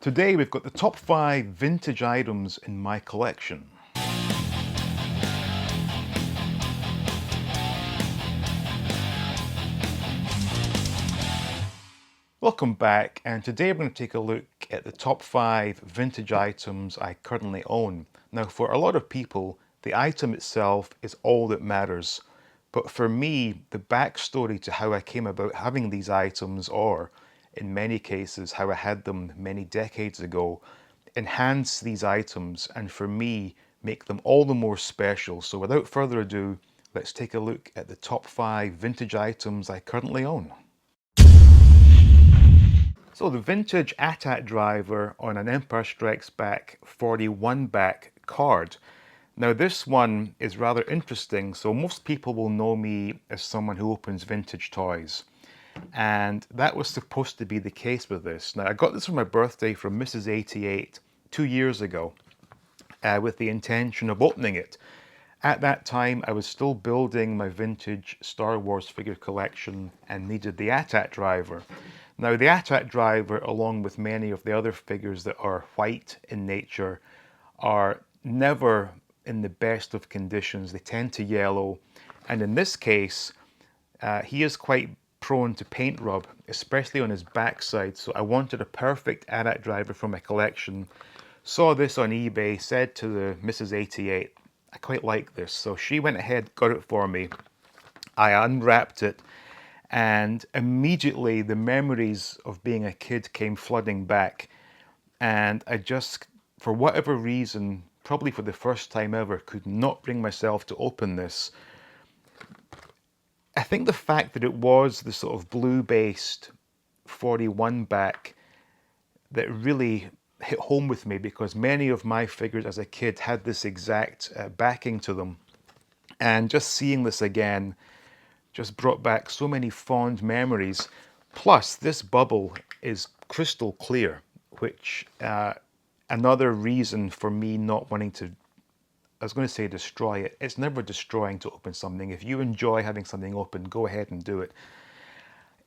Today we've got the top 5 vintage items in my collection. Welcome back, and today we're going to take a look at the top 5 vintage items I currently own. Now, for a lot of people, the item itself is all that matters. But for me, the backstory to how I came about having these items, or in many cases, how I had them many decades ago, enhance these items and for me, make them all the more special. So without further ado, let's take a look at the top 5 vintage items I currently own. So the vintage AT-AT driver on an Empire Strikes Back 41 back card. Now this one is rather interesting. So most people will know me as someone who opens vintage toys. And that was supposed to be the case with this. Now I got this for my birthday from Mrs. 88 2 years ago with the intention of opening it. At that time I was still building my vintage Star Wars figure collection and needed the AT-AT driver. Now the AT-AT driver, along with many of the other figures that are white in nature, are never in the best of conditions. They tend to yellow, and in this case he is quite prone to paint rub, especially on his backside. So I wanted a perfect AT-AT driver for my collection. Saw this on eBay, said to the Mrs. 88, I quite like this. So she went ahead, got it for me. I unwrapped it, and immediately the memories of being a kid came flooding back. And I just, for whatever reason, probably for the first time ever, could not bring myself to open this. I think the fact that it was the sort of blue-based 41 back that really hit home with me, because many of my figures as a kid had this exact backing to them. And just seeing this again just brought back so many fond memories. Plus, this bubble is crystal clear, which another reason for me not wanting to, I was going to say destroy it. It's never destroying to open something. If you enjoy having something open, go ahead and do it.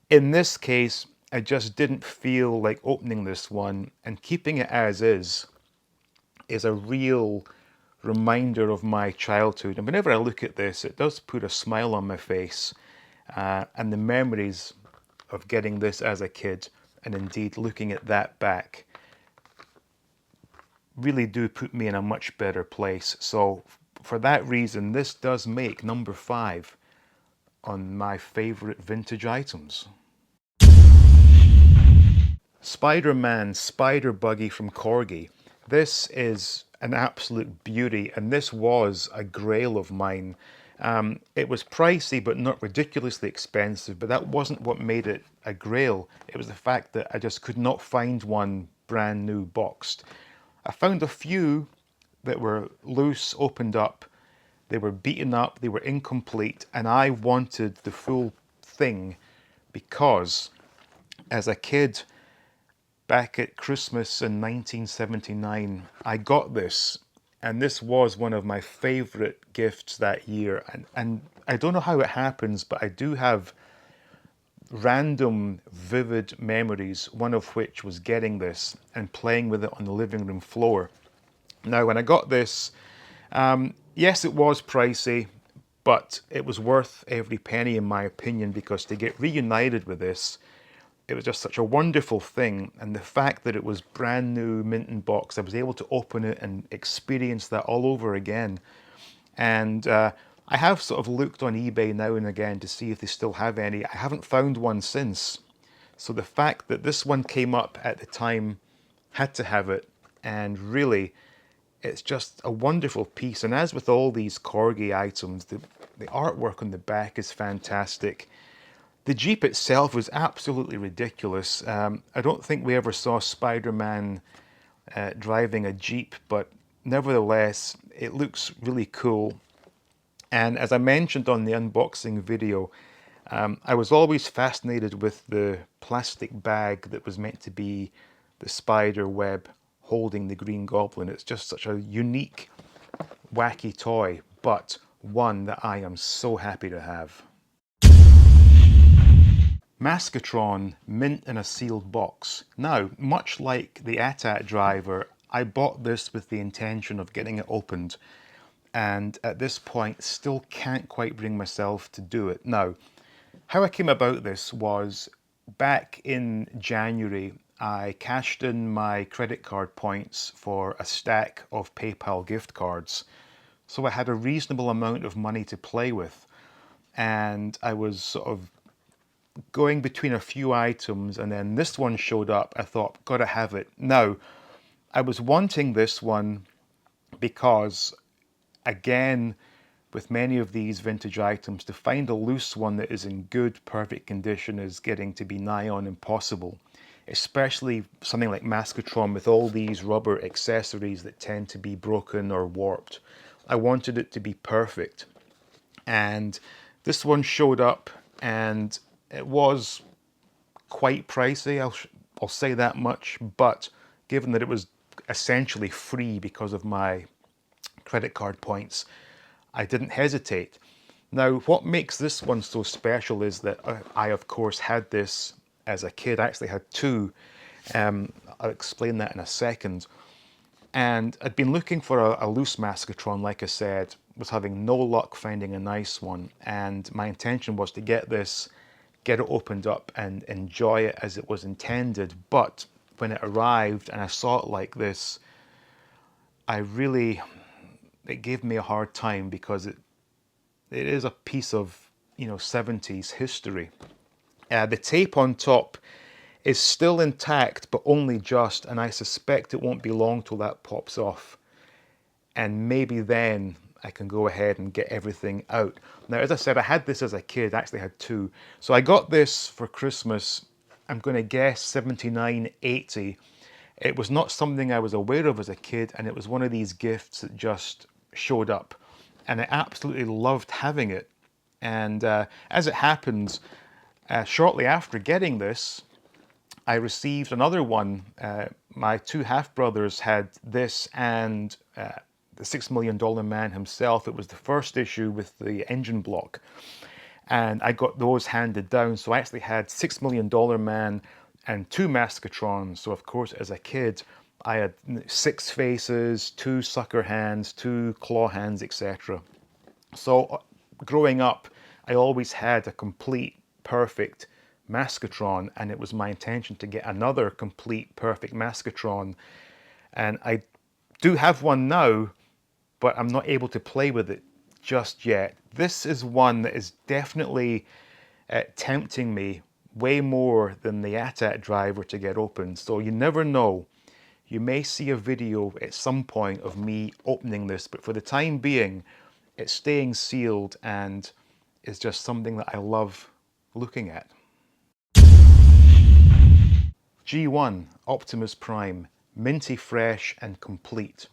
In this case, I just didn't feel like opening this one, and keeping it as is a real reminder of my childhood. And whenever I look at this, it does put a smile on my face, and the memories of getting this as a kid, and indeed looking at that back, really do put me in a much better place. So for that reason, this does make number 5 on my favorite vintage items. Spider-Man Spider Buggy from Corgi. This is an absolute beauty, and this was a grail of mine. It was pricey but not ridiculously expensive, but that wasn't what made it a grail. It was the fact that I just could not find one brand new boxed. I found a few that were loose, opened up, they were beaten up, they were incomplete, and I wanted the full thing because as a kid, back at Christmas in 1979, I got this, and this was one of my favorite gifts that year. And I don't know how it happens, but I do have random vivid memories, one of which was getting this and playing with it on the living room floor. Now when I got this, yes, it was pricey, but it was worth every penny in my opinion, because to get reunited with this, it was just such a wonderful thing. And the fact that it was brand new, mint in box, I was able to open it and experience that all over again. And I have sort of looked on eBay now and again to see if they still have any. I haven't found one since. So the fact that this one came up at the time, had to have it. And really, it's just a wonderful piece. And as with all these Corgi items, the artwork on the back is fantastic. The Jeep itself was absolutely ridiculous. I don't think we ever saw Spider-Man driving a Jeep, but nevertheless, it looks really cool. And as I mentioned on the unboxing video, I was always fascinated with the plastic bag that was meant to be the spider web holding the Green Goblin. It's just such a unique, wacky toy, but one that I am so happy to have. Maskatron Mint in a sealed box. Now, much like the ATAT driver, I bought this with the intention of getting it opened, and at this point still can't quite bring myself to do it. Now, how I came about this was back in January, I cashed in my credit card points for a stack of PayPal gift cards. So I had a reasonable amount of money to play with, and I was sort of going between a few items, and then this one showed up. I thought, gotta have it. Now, I was wanting this one because, again, with many of these vintage items, to find a loose one that is in good, perfect condition is getting to be nigh on impossible. Especially something like Maskatron with all these rubber accessories that tend to be broken or warped. I wanted it to be perfect. And this one showed up, and it was quite pricey, I'll say that much, but given that it was essentially free because of my credit card points, I didn't hesitate. Now, what makes this one so special is that I, of course, had this as a kid. I actually had two. I'll explain that in a second. And I'd been looking for a loose Maskatron, like I said, was having no luck finding a nice one. And my intention was to get this, get it opened up and enjoy it as it was intended. But when it arrived and I saw it like this, it gave me a hard time because it is a piece of, 70s history. The tape on top is still intact, but only just, and I suspect it won't be long till that pops off. And maybe then I can go ahead and get everything out. Now, as I said, I had this as a kid, I actually had two. So I got this for Christmas, I'm going to guess 79, 80. It was not something I was aware of as a kid, and it was one of these gifts that just showed up. And I absolutely loved having it. And as it happens, shortly after getting this, I received another one. My two half-brothers had this and the $6 Million Man himself. It was the first issue with the engine block. And I got those handed down. So I actually had $6 Million Man and two Maskatrons. So of course, as a kid, I had six faces, two sucker hands, two claw hands, etc. So growing up, I always had a complete, perfect Maskatron, and it was my intention to get another complete, perfect Maskatron. And I do have one now, but I'm not able to play with it just yet. This is one that is definitely tempting me way more than the ATAT driver to get open. So you never know. You may see a video at some point of me opening this, but for the time being, it's staying sealed and is just something that I love looking at. G1 Optimus Prime, minty fresh and complete.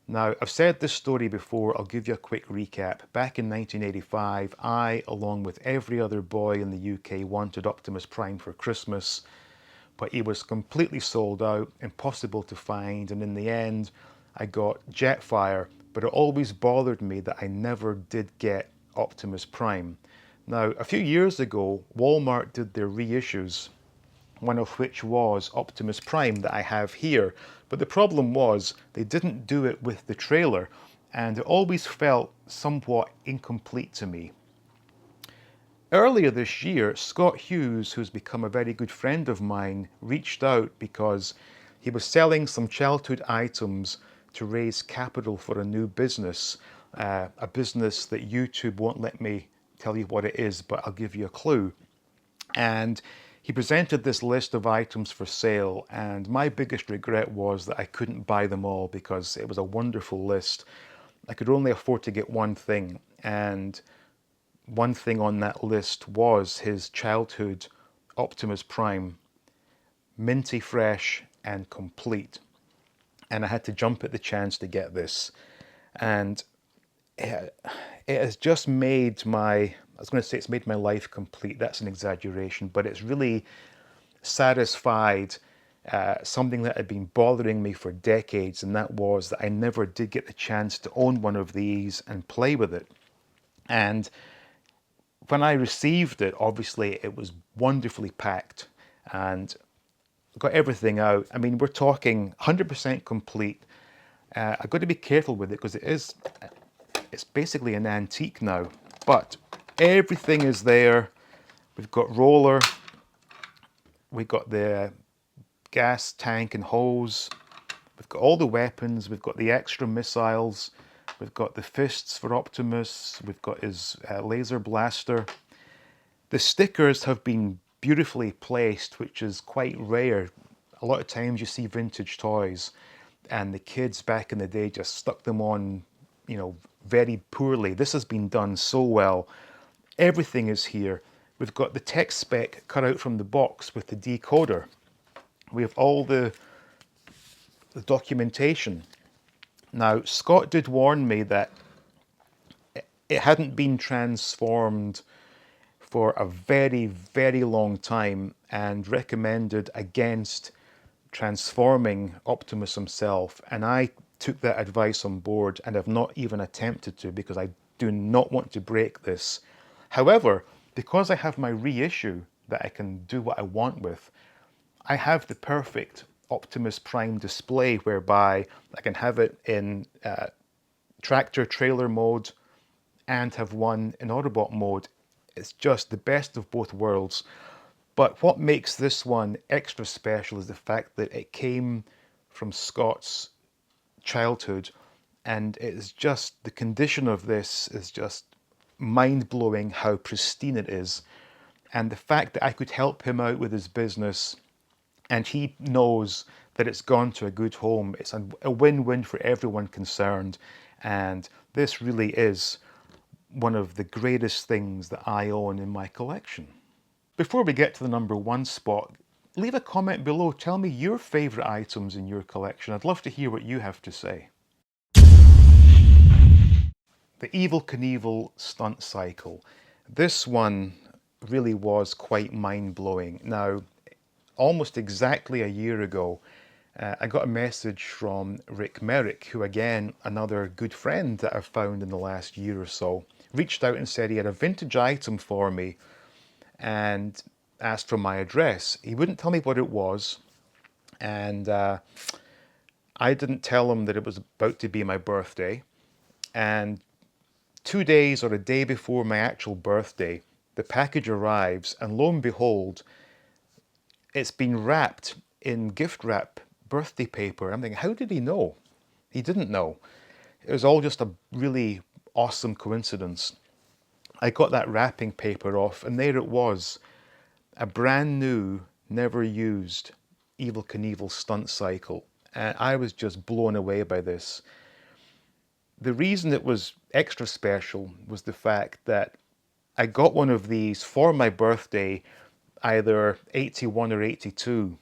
Now, I've said this story before, I'll give you a quick recap. Back in 1985, I, along with every other boy in the UK, wanted Optimus Prime for Christmas, but he was completely sold out, impossible to find, and in the end, I got Jetfire, but it always bothered me that I never did get Optimus Prime. Now, a few years ago, Walmart did their reissues, one of which was Optimus Prime that I have here. But the problem was they didn't do it with the trailer, and it always felt somewhat incomplete to me. Earlier this year, Scott Hughes, who's become a very good friend of mine, reached out because he was selling some childhood items to raise capital for a new business, a business that YouTube won't let me tell you what it is, but I'll give you a clue. And he presented this list of items for sale, and my biggest regret was that I couldn't buy them all because it was a wonderful list. I could only afford to get one thing, and one thing on that list was his childhood Optimus Prime, minty fresh and complete. And I had to jump at the chance to get this. And it has just made I was going to say it's made my life complete. That's an exaggeration, but it's really satisfied something that had been bothering me for decades, and that was that I never did get the chance to own one of these and play with it. And when I received it, obviously it was wonderfully packed and got everything out. I mean, we're talking 100% complete. I've got to be careful with it because it's basically an antique now, but everything is there. We've got roller, we've got the gas tank and hose, we've got all the weapons, we've got the extra missiles, we've got the fists for Optimus, we've got his laser blaster. The stickers have been beautifully placed, which is quite rare. A lot of times you see vintage toys and the kids back in the day just stuck them on, very poorly. This has been done so well. Everything is here. We've got the tech spec cut out from the box with the decoder. We have all the documentation. Now, Scott did warn me that it hadn't been transformed for a very, very long time and recommended against transforming Optimus himself. And I took that advice on board and have not even attempted to because I do not want to break this. However, because I have my reissue that I can do what I want with, I have the perfect Optimus Prime display whereby I can have it in tractor trailer mode and have one in Autobot mode. It's just the best of both worlds. But what makes this one extra special is the fact that it came from Scott's childhood, and it's just the condition of this is just mind-blowing how pristine it is. And the fact that I could help him out with his business and he knows that it's gone to a good home, it's a win-win for everyone concerned. And this really is one of the greatest things that I own in my collection. Before we get to the number one spot, leave a comment below. Tell me your favourite items in your collection. I'd love to hear what you have to say. The Evel Knievel Stunt Cycle. This one really was quite mind-blowing. Now, almost exactly a year ago, I got a message from Rick Merrick, who again, another good friend that I've found in the last year or so, reached out and said he had a vintage item for me and asked for my address. He wouldn't tell me what it was, and I didn't tell him that it was about to be my birthday. And 2 days or a day before my actual birthday, the package arrives, and lo and behold, it's been wrapped in gift wrap birthday paper. I'm thinking, how did he know? He didn't know. It was all just a really awesome coincidence. I got that wrapping paper off, and there it was, a brand new, never used Evel Knievel Stunt Cycle. And I was just blown away by this. The reason it was extra special was the fact that I got one of these for my birthday, either 81 or 82.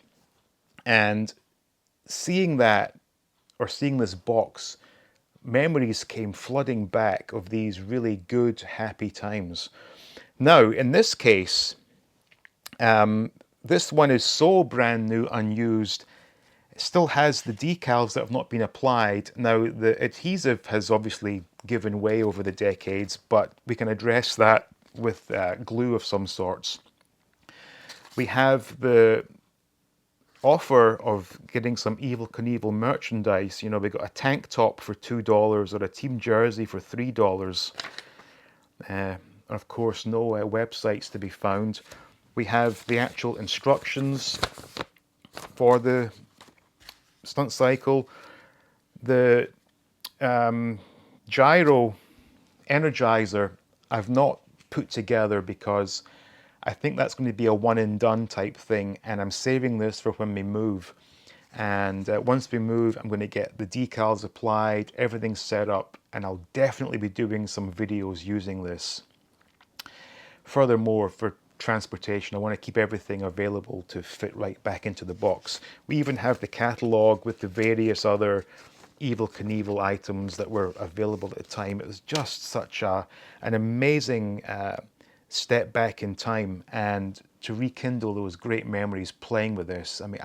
And seeing that, or seeing this box, memories came flooding back of these really good, happy times. Now, in this case, this one is so brand new, unused. It still has the decals that have not been applied. Now, the adhesive has obviously given way over the decades, but we can address that with glue of some sorts. We have the offer of getting some Evel Knievel merchandise. We got a tank top for $2 or a team jersey for $3. Of course, no websites to be found. We have the actual instructions for the stunt cycle. The gyro energizer I've not put together because I think that's going to be a one and done type thing, and I'm saving this for when we move. And once we move, I'm going to get the decals applied, everything set up, and I'll definitely be doing some videos using this. Furthermore, for transportation, I want to keep everything available to fit right back into the box. We even have the catalogue with the various other Evel Knievel items that were available at the time. It was just such an amazing step back in time, and to rekindle those great memories playing with this. I mean,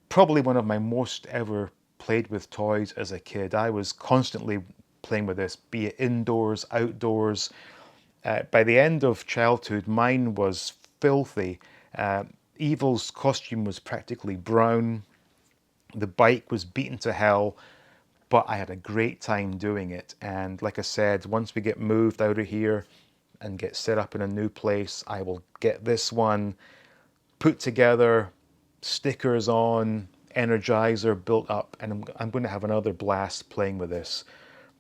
probably one of my most ever played with toys as a kid. I was constantly playing with this, be it indoors, outdoors. By the end of childhood, mine was filthy. Evil's costume was practically brown. The bike was beaten to hell, but I had a great time doing it. And like I said, once we get moved out of here and get set up in a new place, I will get this one put together, stickers on, energizer built up, and I'm going to have another blast playing with this.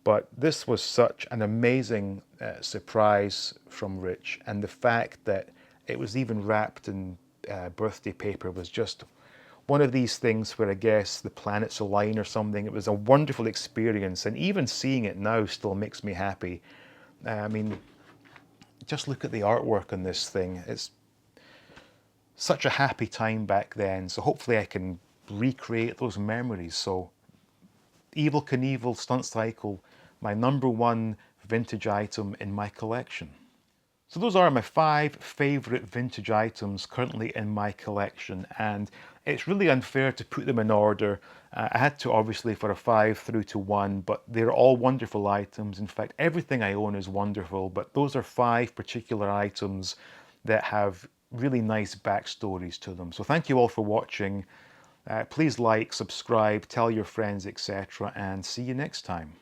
But this was such an amazing surprise from Rich, and the fact that it was even wrapped in birthday paper was just one of these things where I guess the planets align or something. It was a wonderful experience, and even seeing it now still makes me happy. I mean, just look at the artwork on this thing. It's such a happy time back then. So hopefully I can recreate those memories. So Evil Knievel Stunt Cycle, my #1 vintage item in my collection. So those are my 5 favourite vintage items currently in my collection, and it's really unfair to put them in order. I had to obviously for a 5 through to 1, but they're all wonderful items. In fact, everything I own is wonderful, but those are 5 particular items that have really nice backstories to them. So thank you all for watching. Please like, subscribe, tell your friends, etc., and see you next time.